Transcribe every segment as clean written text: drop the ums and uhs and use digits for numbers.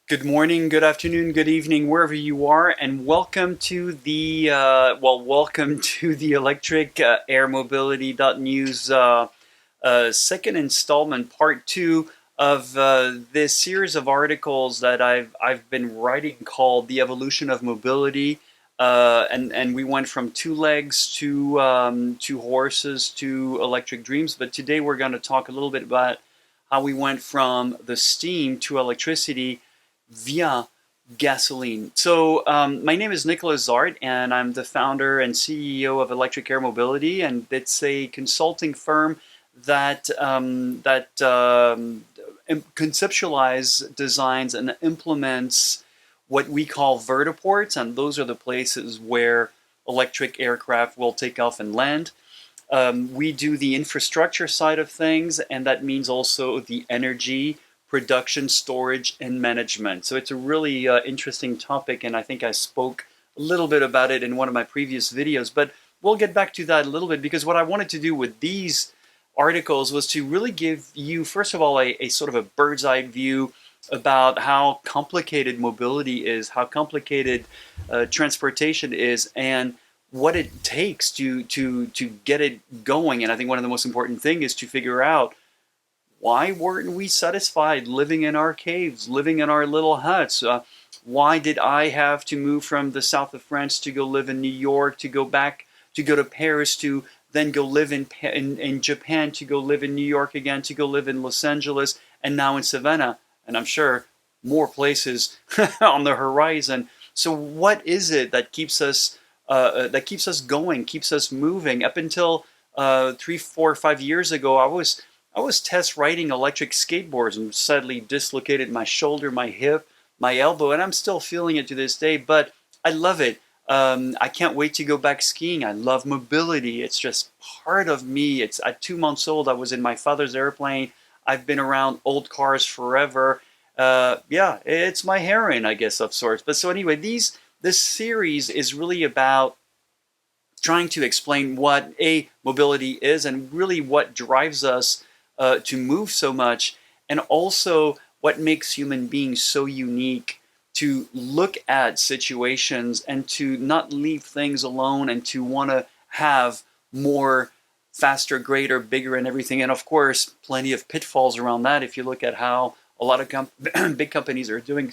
Good morning, good afternoon, good evening, wherever you are, and welcome to the welcome to the Electric Air Mobility.news second installment, part two of this series of articles that I've been writing called "The Evolution of Mobility," and we went from two legs to horses to electric dreams. But today we're going to talk a little bit about how we went from the steam to electricity via gasoline. So my name is Nicholas Zart, and I'm the founder and CEO of Electric Air Mobility, and it's a consulting firm that conceptualizes, designs, and implements what we call vertiports, and those are the places where electric aircraft will take off and land. We do the infrastructure side of things, and that means also the energy production, storage, and management. So it's a really interesting topic, and I think I spoke a little bit about it in one of my previous videos, but we'll get back to that a little bit, because what I wanted to do with these articles was to really give you, first of all, a sort of a bird's eye view about how complicated mobility is, how complicated transportation is, and what it takes to get it going. And I think one of the most important things is to figure out, why weren't we satisfied living in our caves, living in our little huts? Why did I have to move from the south of France to go live in New York, to go back, to go to Paris, to then go live in Japan, to go live in New York again, to go live in Los Angeles, and now in Savannah, and I'm sure more places on the horizon. So what is it that keeps us going, keeps us moving? Up until 3, 4, 5 years ago, I was test riding electric skateboards and sadly dislocated my shoulder, my hip, my elbow, and I'm still feeling it to this day, but I love it. I can't wait to go back skiing. I love mobility. It's just part of me. It's at 2 months old, I was in my father's airplane. I've been around old cars forever. Yeah, it's my heroin, I guess, of sorts. But so anyway, this series is really about trying to explain what mobility is and really what drives us to move so much, and also what makes human beings so unique to look at situations and to not leave things alone and to want to have more, faster, greater, bigger, and everything. And of course, plenty of pitfalls around that. If you look at how a lot of big companies are doing,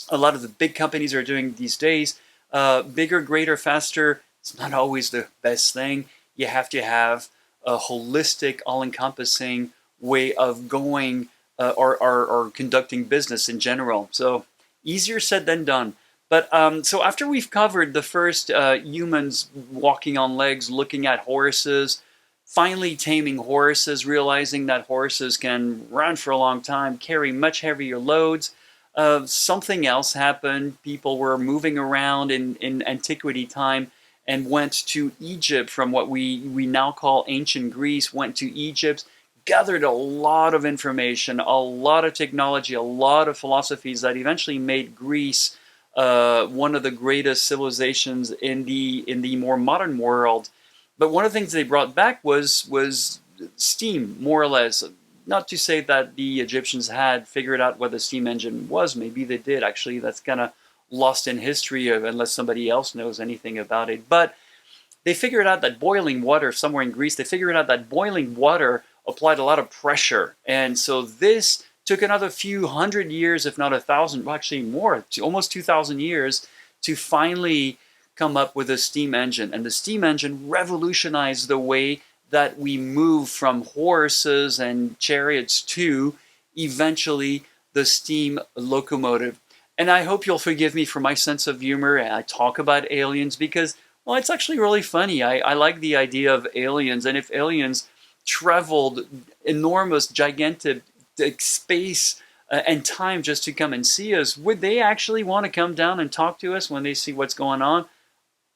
a lot of the big companies are doing these days, bigger, greater, faster, it's not always the best thing. You have to have a holistic, all-encompassing way of going or conducting business in general. So easier said than done. But so after we've covered the first humans walking on legs, looking at horses, finally taming horses, realizing that horses can run for a long time, carry much heavier loads, something else happened. People were moving around in antiquity time and went to Egypt from what we now call ancient Greece, went to Egypt, gathered a lot of information, a lot of technology, a lot of philosophies that eventually made Greece one of the greatest civilizations in the more modern world. But one of the things they brought back was steam, more or less. Not to say that the Egyptians had figured out what the steam engine was. Maybe they did. Actually, that's kind of lost in history unless somebody else knows anything about it. But they figured out that boiling water, somewhere in Greece, they figured out that boiling water applied a lot of pressure. And so this took another few hundred years, if not 1,000, actually more, almost 2,000 years, to finally come up with a steam engine. And the steam engine revolutionized the way that we move from horses and chariots to eventually the steam locomotive. And I hope you'll forgive me for my sense of humor. I talk about aliens because, well, it's actually really funny. I like the idea of aliens. And if aliens traveled enormous, gigantic space and time just to come and see us, would they actually want to come down and talk to us when they see what's going on?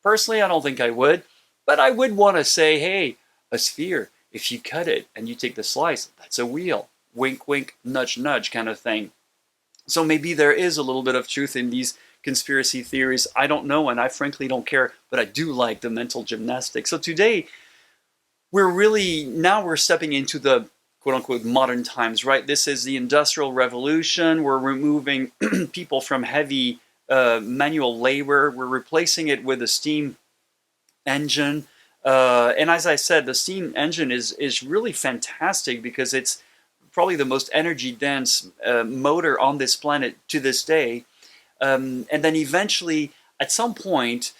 Personally, I don't think I would. But I would want to say, hey, a sphere, if you cut it and you take the slice, that's a wheel. Wink, wink, nudge, nudge kind of thing. So maybe there is a little bit of truth in these conspiracy theories. I don't know, and I frankly don't care, but I do like the mental gymnastics. So today, we're stepping into the quote-unquote modern times, right? This is the Industrial Revolution. We're removing people from heavy manual labor. We're replacing it with a steam engine. And as I said, the steam engine is really fantastic because it's probably the most energy dense motor on this planet to this day. And then eventually, at some point,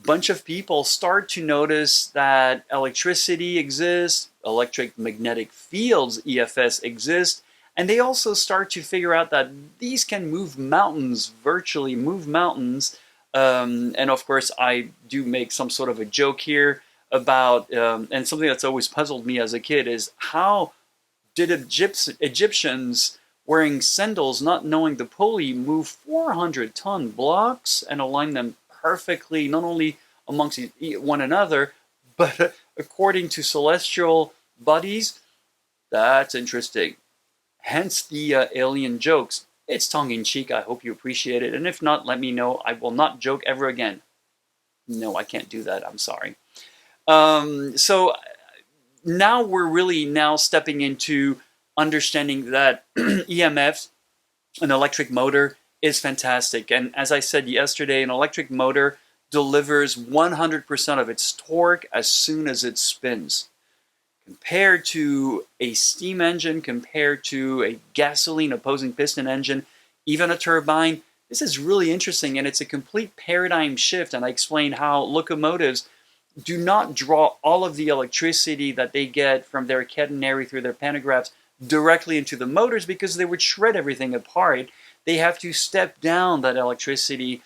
bunch of people start to notice that electricity exists, electromagnetic fields, EFS, exist, and they also start to figure out that these can move mountains, virtually move mountains. And of course, I do make some sort of a joke here about, and something that's always puzzled me as a kid is how did Egyptians wearing sandals, not knowing the pulley, move 400-ton blocks and align them perfectly, not only amongst one another, but according to celestial bodies? That's interesting. Hence the alien jokes. It's tongue-in-cheek. I hope you appreciate it. And if not, let me know. I will not joke ever again. No, I can't do that. I'm sorry. So now we're really now stepping into understanding that EMF, an electric motor, is fantastic. And as I said yesterday, an electric motor delivers 100% of its torque as soon as it spins. Compared to a steam engine, compared to a gasoline opposing piston engine, even a turbine, this is really interesting, and it's a complete paradigm shift. And I explain how locomotives do not draw all of the electricity that they get from their catenary through their pantographs directly into the motors because they would shred everything apart. They have to step down that electricity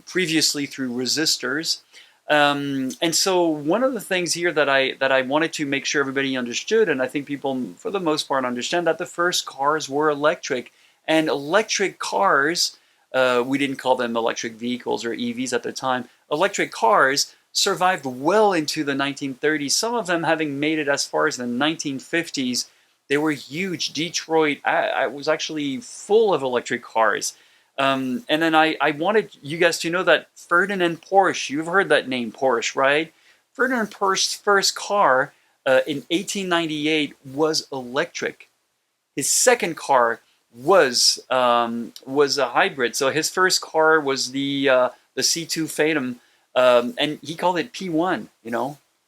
previously through resistors. And so one of the things here that I wanted to make sure everybody understood, and I think people for the most part understand, that the first cars were electric. And electric cars, we didn't call them electric vehicles or EVs at the time, electric cars survived well into the 1930s, some of them having made it as far as the 1950s. They were huge. Detroit I was actually full of electric cars. And then I wanted you guys to know that Ferdinand Porsche, you've heard that name, Porsche, right? Ferdinand Porsche's first car in 1898 was electric. His second car was a hybrid. So his first car was the C2 Phantom, and he called it P1,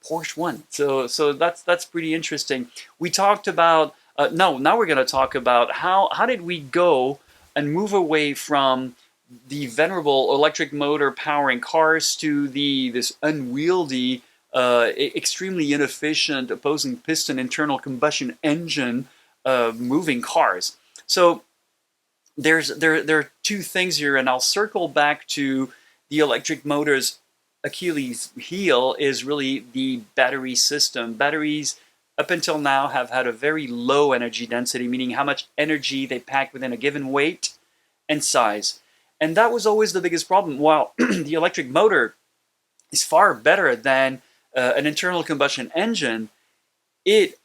Porsche 1. So that's pretty interesting. We talked about now we're going to talk about how did we go and move away from the venerable electric motor powering cars to this unwieldy, extremely inefficient opposing piston internal combustion engine moving cars. So there are two things here, and I'll circle back to the electric motor's Achilles heel is really the battery system. Batteries up until now have had a very low energy density, meaning how much energy they pack within a given weight and size. And that was always the biggest problem. While the electric motor is far better than an internal combustion engine, it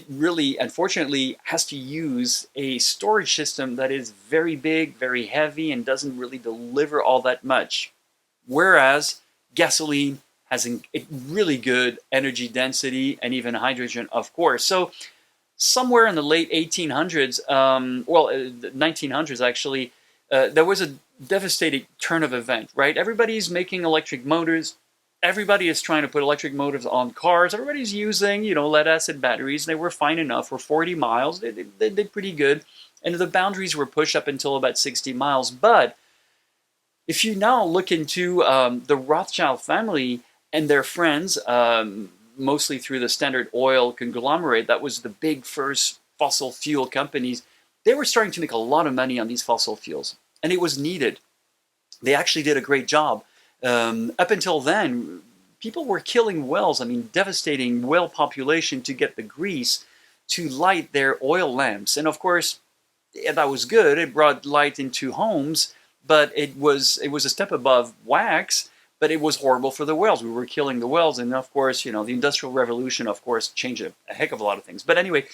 really, unfortunately, has to use a storage system that is very big, very heavy, and doesn't really deliver all that much. Whereas gasoline has a really good energy density, and even hydrogen, of course. So somewhere in the late 1800s, 1900s actually, there was a devastating turn of event, right? Everybody's making electric motors. Everybody is trying to put electric motors on cars. Everybody's using, lead-acid batteries. They were fine enough for 40 miles. They did pretty good. And the boundaries were pushed up until about 60 miles. But if you now look into the Rothschild family and their friends, mostly through the Standard Oil conglomerate, that was the big first fossil fuel companies, they were starting to make a lot of money on these fossil fuels. And it was needed. They actually did a great job. Up until then, people were killing whales, devastating whale population to get the grease to light their oil lamps. And of course, that was good. It brought light into homes, but it was a step above wax, but it was horrible for the whales. We were killing the whales, and of course, the Industrial Revolution, of course, changed a heck of a lot of things. But anyway,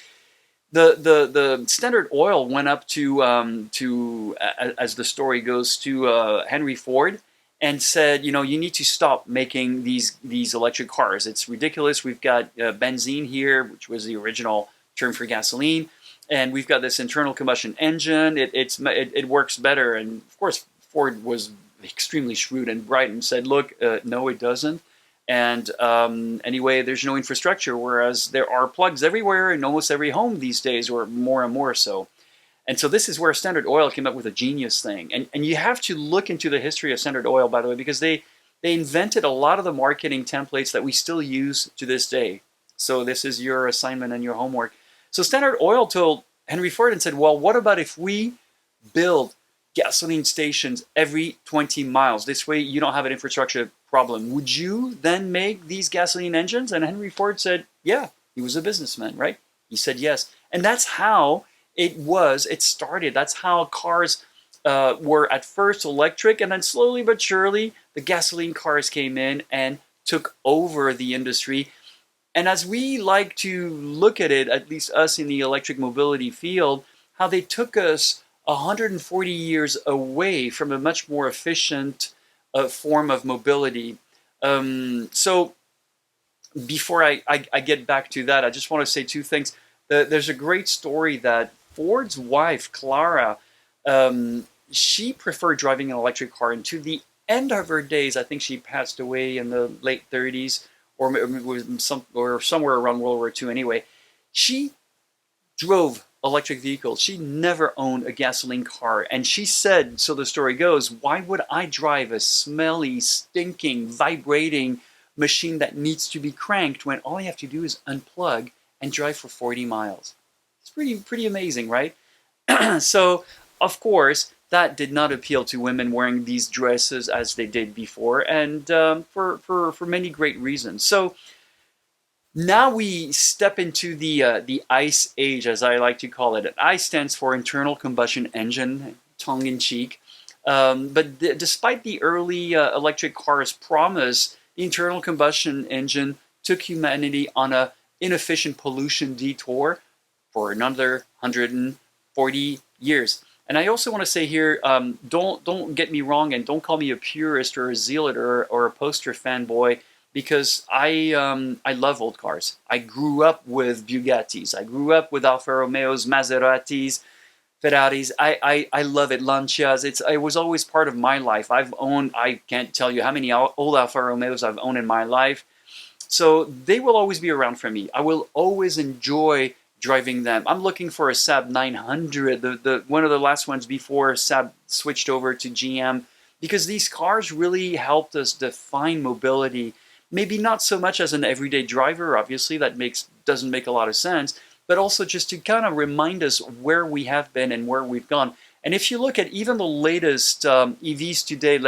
the Standard Oil went up to as the story goes, to Henry Ford, and said, you know, you need to stop making these electric cars. It's ridiculous. We've got benzene here, which was the original term for gasoline, and we've got this internal combustion engine. It works better. And of course, Ford was extremely shrewd and bright and said, look, no, it doesn't. And anyway, there's no infrastructure, whereas there are plugs everywhere in almost every home these days, or more and more so. And so this is where Standard Oil came up with a genius thing. And you have to look into the history of Standard Oil, by the way, because they invented a lot of the marketing templates that we still use to this day. So this is your assignment and your homework. So Standard Oil told Henry Ford and said, well, what about if we build gasoline stations every 20 miles? This way you don't have an infrastructure problem. Would you then make these gasoline engines? And Henry Ford said, yeah, he was a businessman, right? He said yes. And that's how it started. That's how cars were at first electric, and then slowly but surely the gasoline cars came in and took over the industry. And as we like to look at it, at least us in the electric mobility field, how they took us 140 years away from a much more efficient form of mobility. So before I get back to that, I just want to say two things. There's a great story that Ford's wife, Clara, she preferred driving an electric car, and to the end of her days, I think she passed away in the late 30s, or somewhere around World War II anyway. She drove electric vehicles. She never owned a gasoline car. And she said, so the story goes, why would I drive a smelly, stinking, vibrating machine that needs to be cranked when all I have to do is unplug and drive for 40 miles? It's pretty amazing, right? So, of course, that did not appeal to women wearing these dresses as they did before, and for many great reasons. So now we step into the ICE age, as I like to call it. And ICE stands for internal combustion engine, tongue-in-cheek. But despite the early electric cars' promise, the internal combustion engine took humanity on an inefficient pollution detour for another 140 years. And I also want to say here, don't get me wrong, and don't call me a purist or a zealot or a poster fanboy, because I love old cars. I grew up with Bugattis. I grew up with Alfa Romeos, Maseratis, Ferraris. I love it. Lancias. It was always part of my life. I can't tell you how many old Alfa Romeos I've owned in my life. So they will always be around for me. I will always enjoy driving them. I'm looking for a Saab 900, the one of the last ones before Saab switched over to GM, because these cars really helped us define mobility. Maybe not so much as an everyday driver, obviously, that doesn't make a lot of sense, but also just to kind of remind us where we have been and where we've gone. And if you look at even the latest EVs today,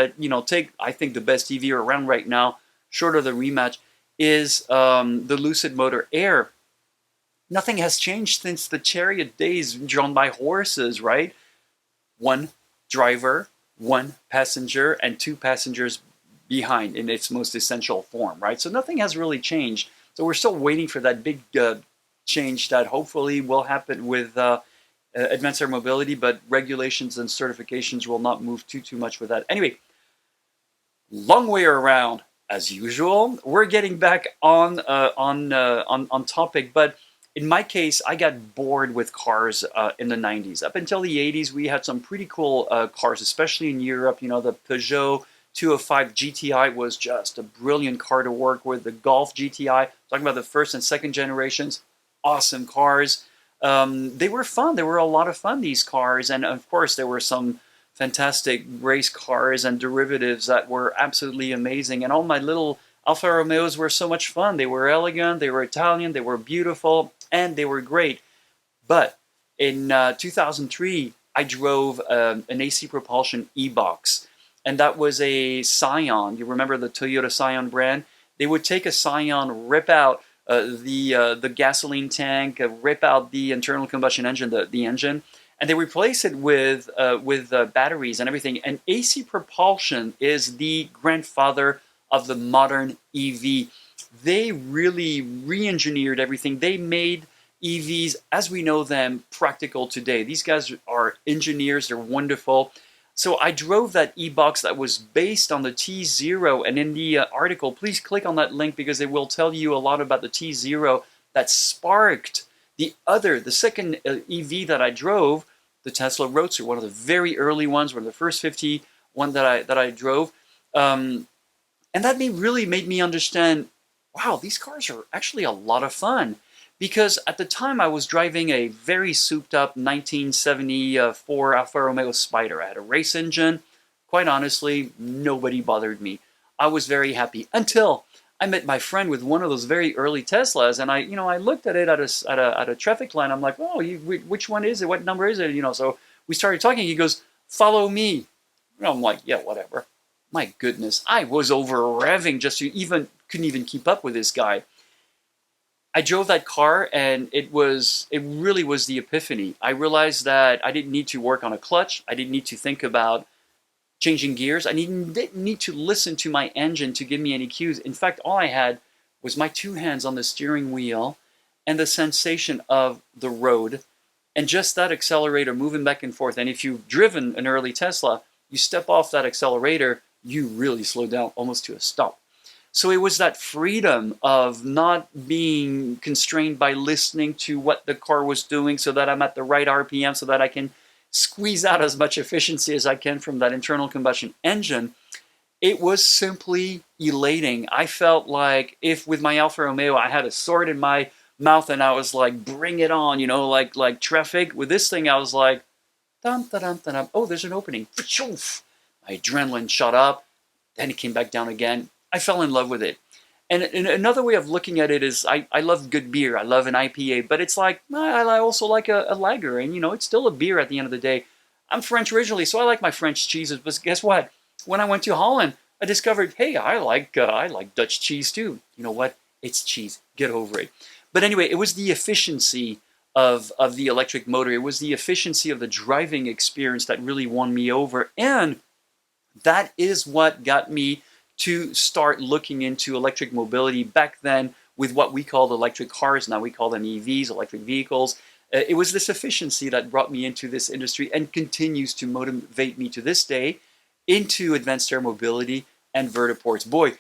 take, I think, the best EV around right now, short of the rematch, is the Lucid Motor Air. Nothing has changed since the chariot days drawn by horses, right? One driver, one passenger, and two passengers behind in its most essential form, right? So nothing has really changed. So we're still waiting for that big change that hopefully will happen with advanced air mobility, but regulations and certifications will not move too much with that. Anyway, long way around as usual. We're getting back on topic, but in my case, I got bored with cars in the 90s. Up until the 80s, we had some pretty cool cars, especially in Europe. You know, the Peugeot 205 GTI was just a brilliant car to work with. The Golf GTI, talking about the first and second generations, awesome cars. They were fun. They were a lot of fun, these cars. And of course, there were some fantastic race cars and derivatives that were absolutely amazing. And all my little Alfa Romeos were so much fun. They were elegant, they were Italian, they were beautiful, and they were great. But in 2003, I drove an AC propulsion e-box, and that was a Scion. You remember the Toyota Scion brand? They would take a Scion, rip out the gasoline tank, rip out the internal combustion engine, the engine, and they replace it with batteries and everything. And AC propulsion is the grandfather of the modern EV. They really re-engineered everything. They made EVs as we know them practical today. These guys are engineers. They're wonderful. So I drove that e-box that was based on the T0, and in the article, please click on that link because it will tell you a lot about the T0 that sparked the second EV that I drove, the Tesla Roadster, one of the very early ones, one of the first 50 one that I drove, and that really made me understand, wow, these cars are actually a lot of fun. Because at the time I was driving a very souped up 1974 Alfa Romeo Spider. I had a race engine. Quite honestly, nobody bothered me. I was very happy until I met my friend with one of those very early Teslas, and I looked at it at a traffic light. I'm like, oh, which one is it? What number is it? So we started talking. He goes, follow me. And I'm like, yeah, whatever. My goodness, I was over revving just to couldn't even keep up with this guy. I drove that car, and it really was the epiphany. I realized that I didn't need to work on a clutch. I didn't need to think about changing gears. I didn't need to listen to my engine to give me any cues. In fact, all I had was my two hands on the steering wheel and the sensation of the road and just that accelerator moving back and forth. And if you've driven an early Tesla, you step off that accelerator, you really slow down almost to a stop. So it was that freedom of not being constrained by listening to what the car was doing so that I'm at the right RPM so that I can squeeze out as much efficiency as I can from that internal combustion engine. It was simply elating. I felt like if with my Alfa Romeo I had a sword in my mouth and I was like, bring it on, like traffic. With this thing I was like, dum, dum, dum, dum. Oh, there's an opening. My adrenaline shot up, then it came back down again. I fell in love with it. And another way of looking at it is I love good beer. I love an IPA, but it's like, I also like a lager. And, it's still a beer at the end of the day. I'm French originally, so I like my French cheeses. But guess what? When I went to Holland, I discovered, hey, I like Dutch cheese too. You know what? It's cheese. Get over it. But anyway, it was the efficiency of the electric motor. It was the efficiency of the driving experience that really won me over. And that is what got me to start looking into electric mobility back then with what we called electric cars. Now we call them EVs, electric vehicles. It was this efficiency that brought me into this industry and continues to motivate me to this day into advanced air mobility and vertiports. Boy,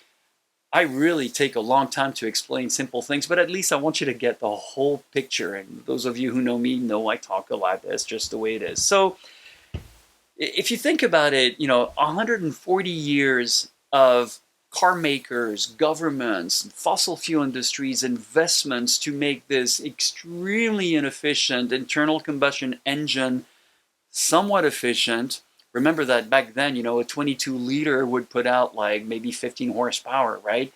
I really take a long time to explain simple things, but at least I want you to get the whole picture. And those of you who know me know I talk a lot. That's just the way it is. So if you think about it, 140 years of car makers, governments, fossil fuel industries, investments to make this extremely inefficient internal combustion engine somewhat efficient. Remember that back then, a 22 liter would put out like maybe 15 horsepower, right?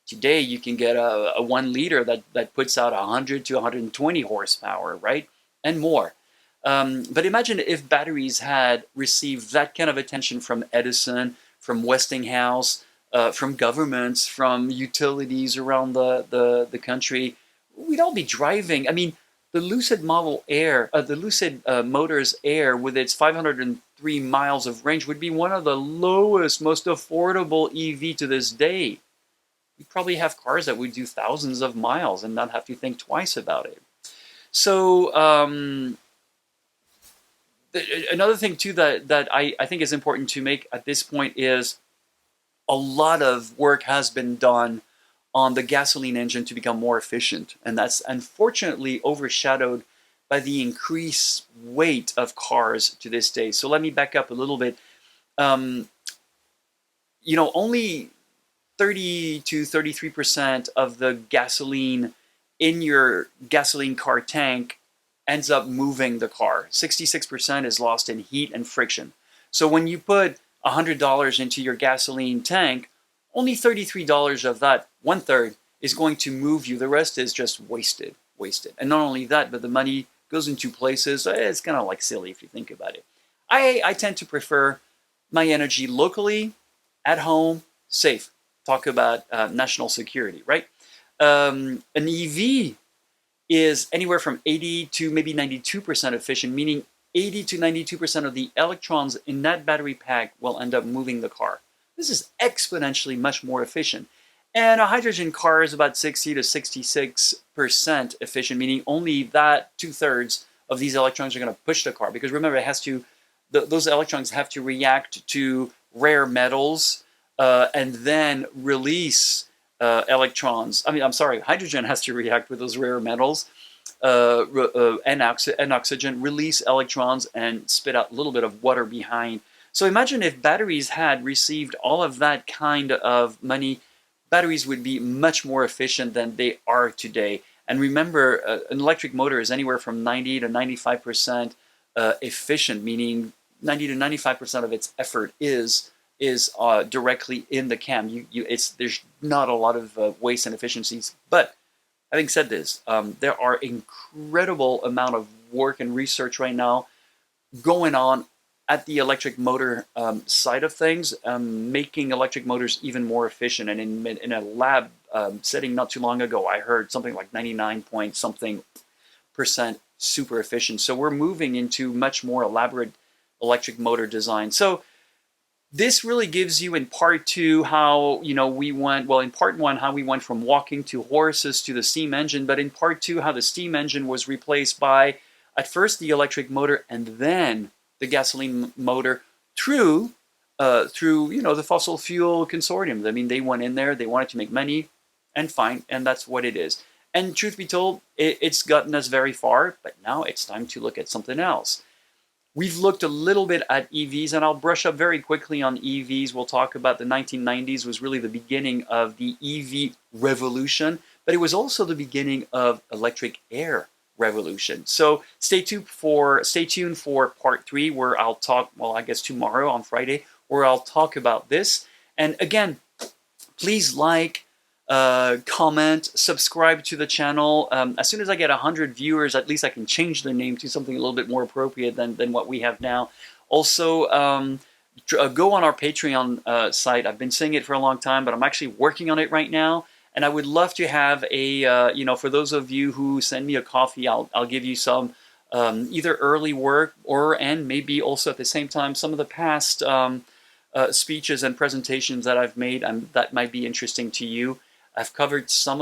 Today you can get a 1 liter that puts out 100 to 120 horsepower, right? And more. But imagine if batteries had received that kind of attention from Edison, from Westinghouse, from governments, from utilities around the country. We'd all be driving. I mean, the Lucid Model Air, the Lucid Motors Air with its 503 miles of range would be one of the lowest, most affordable EV to this day. We probably have cars that would do thousands of miles and not have to think twice about it. So another thing too that I think is important to make at this point is a lot of work has been done on the gasoline engine to become more efficient. And that's unfortunately overshadowed by the increased weight of cars to this day. So let me back up a little bit. Only 30 to 33% of the gasoline in your gasoline car tank ends up moving the car. 66% is lost in heat and friction. So when you put $100 into your gasoline tank, only $33 of that, 1/3, is going to move you. The rest is just wasted. And not only that, but the money goes into places, it's kind of like silly if you think about it. I tend to prefer my energy locally, at home, safe. Talk about national security, right? An EV is anywhere from 80 to maybe 92% efficient, meaning 80 to 92% of the electrons in that battery pack will end up moving the car. This is exponentially much more efficient. And a hydrogen car is about 60 to 66% efficient, meaning only that 2/3 of these electrons are going to push the car. Because remember, it has to those electrons have to react to rare metals and then release electrons. I mean, I'm sorry, hydrogen has to react with those rare metals and oxygen, release electrons and spit out a little bit of water behind. So imagine if batteries had received all of that kind of money, batteries would be much more efficient than they are today. And remember, an electric motor is anywhere from 90 to 95% efficient, meaning 90 to 95% of its effort is directly in the cam. There's not a lot of waste and efficiencies. But having said this, there are incredible amount of work and research right now going on at the electric motor side of things, making electric motors even more efficient. And in a lab setting not too long ago, I heard something like 99 point something percent super efficient. So we're moving into much more elaborate electric motor design. So this really gives you in part two how we went, well, in part one, how we went from walking to horses to the steam engine, but in part two, how the steam engine was replaced by, at first, the electric motor and then the gasoline motor through the fossil fuel consortium. I mean, they went in there, they wanted to make money, and fine, and that's what it is. And truth be told, it's gotten us very far, but now it's time to look at something else. We've looked a little bit at EVs, and I'll brush up very quickly on EVs. We'll talk about the 1990s was really the beginning of the EV revolution, but it was also the beginning of electric air revolution. So stay tuned for part 3, where I'll talk, well, I guess tomorrow on Friday, where I'll talk about this. And again, please like, comment, subscribe to the channel. As soon as I get 100 viewers, at least I can change the name to something a little bit more appropriate than what we have now. Also, go on our Patreon site. I've been saying it for a long time, but I'm actually working on it right now. And I would love to have a, for those of you who send me a coffee, I'll give you some either early work and maybe also at the same time some of the past speeches and presentations that I've made that might be interesting to you. I've covered some of